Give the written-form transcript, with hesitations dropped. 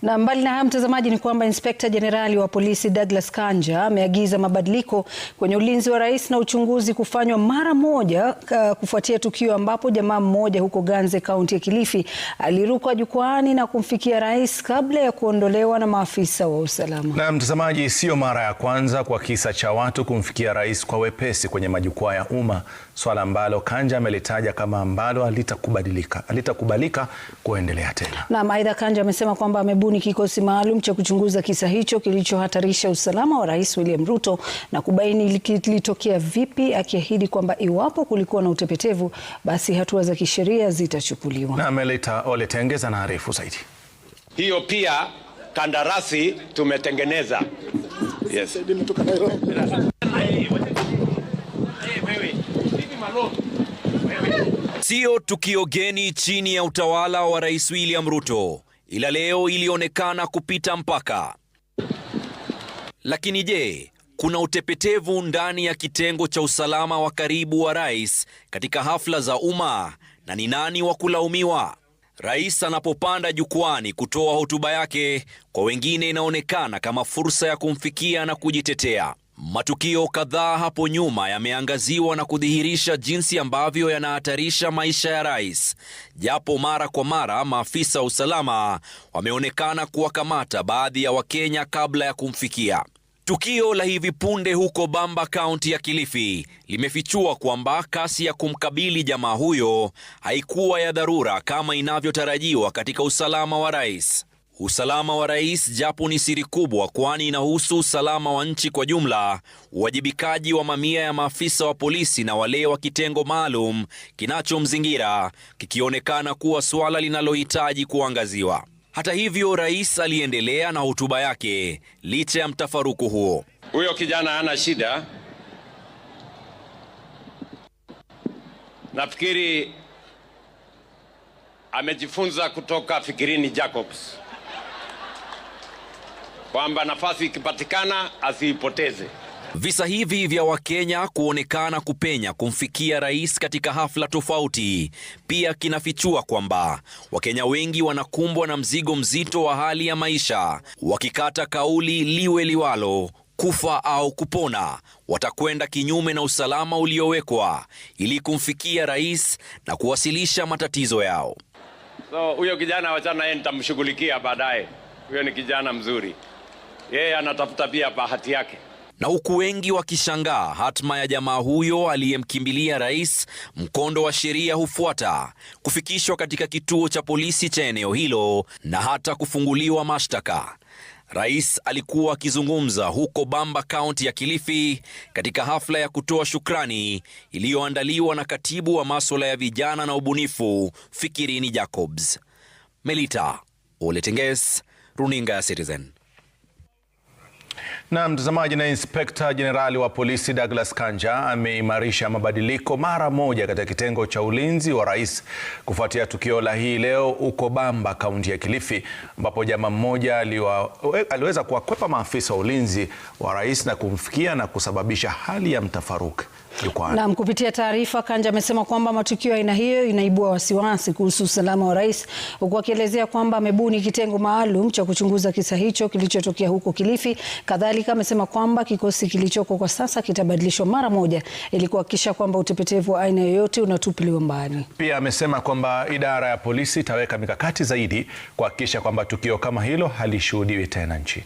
Na mbali na haya mtazamaji, ni kwamba Inspekta Jenerali wa Polisi Douglas Kanja ameagiza mabadiliko kwenye ulinzi wa rais na uchunguzi kufanywa mara moja kufuatia tukio ambapo jamaa mmoja huko Ganze, kaunti ya Kilifi, aliruka jukwaani na kumfikia rais kabla ya kuondolewa na maafisa wa usalama. Na mtazamaji, sio mara ya kwanza kwa kisa cha watu kumfikia rais kwa wepesi kwenye majukwaa ya umma, swala ambalo Kanja amelitaja kama ambalo halitakubalika kuendelea tena. Na aidha, Kanja amesema kwamba amebuni kikosi maalum cha kuchunguza kisa hicho kilichohatarisha usalama wa Rais William Ruto na kubaini kilitokea vipi, akiahidi kwamba iwapo kulikuwa na utepetevu basi hatua za kisheria zitachukuliwa. Na Melita Oletengeza anaarifu zaidi. Hiyo pia kandarasi tumetengeneza. Yes. Sio tukio geni chini ya utawala wa Rais William Ruto, ila leo ilionekana kupita mpaka. Lakini je, kuna utepetevu ndani ya kitengo cha usalama wa karibu wa rais katika hafla za umma, na ni nani wa kulaumiwa? Rais anapopanda jukwani kutoa hotuba yake, kwa wengine inaonekana kama fursa ya kumfikia na kujitetea. Matukio kadhaa hapo nyuma yameangaziwa na kudhihirisha jinsi ambavyo yanahatarisha maisha ya rais, japo mara kwa mara maafisa wa usalama wameonekana kuwakamata baadhi ya Wakenya kabla ya kumfikia. Tukio la hivi punde huko Bamba, kaunti ya Kilifi, limefichua kwamba kasi ya kumkabili jamaa huyo haikuwa ya dharura kama inavyotarajiwa katika usalama wa rais. Usalama wa rais japo ni siri kubwa, kwani inahusu usalama wa nchi kwa jumla, uwajibikaji wa mamia ya maafisa wa polisi na wale wa kitengo maalum kinachomzingira kikionekana kuwa suala linalohitaji kuangaziwa. Hata hivyo, rais aliendelea na hotuba yake licha ya mtafaruku huo. Huyo kijana hana shida. Nafikiri amejifunza kutoka Fikirini Jacobs kwamba nafasi ikipatikana asiipoteze. Visa hivi vya Wakenya kuonekana kupenya kumfikia rais katika hafla tofauti pia kinafichua kwamba Wakenya wengi wanakumbwa na mzigo mzito wa hali ya maisha, wakikata kauli liwe liwalo, kufa au kupona, watakwenda kinyume na usalama uliowekwa ili kumfikia rais na kuwasilisha matatizo yao. So huyo kijana wachana, yeye nitamshughulikia baadaye. Huyo ni kijana mzuri. Yeye anatafuta pia bahati yake. Na huku wengi wakishangaa hatma ya jamaa huyo aliyemkimbilia rais, mkondo wa sheria hufuata, kufikishwa katika kituo cha polisi cha eneo hilo na hata kufunguliwa mashtaka. Rais alikuwa akizungumza huko Bamba, kaunti ya Kilifi, katika hafla ya kutoa shukrani iliyoandaliwa na katibu wa masuala ya vijana na ubunifu Fikirini Jacobs. Melita Oletengeza, runinga ya Citizen. Na mtazamaji, na Inspekta Jenerali wa Polisi Douglas Kanja ameimarisha mabadiliko mara moja katika kitengo cha ulinzi wa rais kufuatia tukio la hii leo huko Bamba, kaunti ya Kilifi, ambapo jamaa mmoja aliweza kuwakwepa maafisa wa ulinzi wa rais na kumfikia na kusababisha hali ya mtafaruku. Na kupitia taarifa, Kanja amesema kwamba matukio aina hiyo inaibua wasiwasi kuhusu usalama wa rais, huku akielezea kwamba amebuni kitengo maalum cha kuchunguza kisa hicho kilichotokea huko Kilifi. Kadhalika amesema kwamba kikosi kilichoko kwa sasa kitabadilishwa mara moja ili kuhakikisha kwamba utepetevu wa aina yoyote unatupiliwa mbali. Pia amesema kwamba idara ya polisi itaweka mikakati zaidi kuhakikisha kwamba tukio kama hilo halishuhudiwi tena nchini.